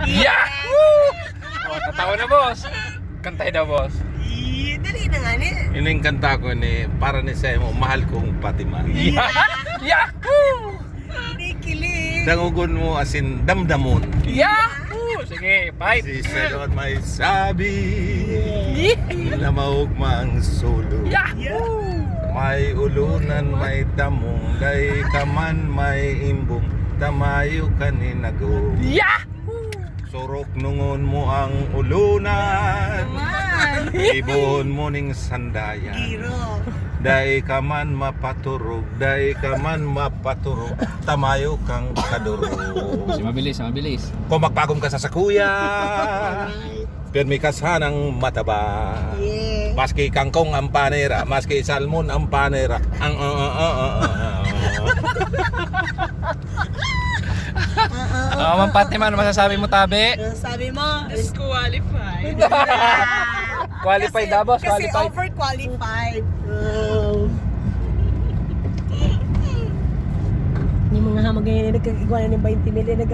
Yahoo! Oh, tatawa na, boss. Kantay daw, boss. Dali na nga ni. Ining kanta ko ni para ni sa mo mahal kong Fatima. Yahoo! Kinikilig. Dangugon mo asin damdamon. Yahoo! Sige, fight. Si Selot may sabi na maugmang solo. Yahoo! May ulunan, may damong, day kaman may imbong, tamayo kaninago. Yahoo! Surok nungon mo ang ulunan, Man. ibon mo ning sandayan. Giro. Day kaman mapaturog, day kaman mapaturog, tamayo kang kadurog. Mabilis, mabilis. Kung magpagom ka sa sakuya, pirmi ka sanang mataba. Yeah. Maski kangkong ang panera, maski salmon ang panera. Ang Ma'am Fatima, ano masasabi mo, tabi? Sabi mo, Disqualified. Qualified daw, boss. Kasi Qualified. overqualified. Yung mga hamag ngayon na nagkakiguan ng 20 million nag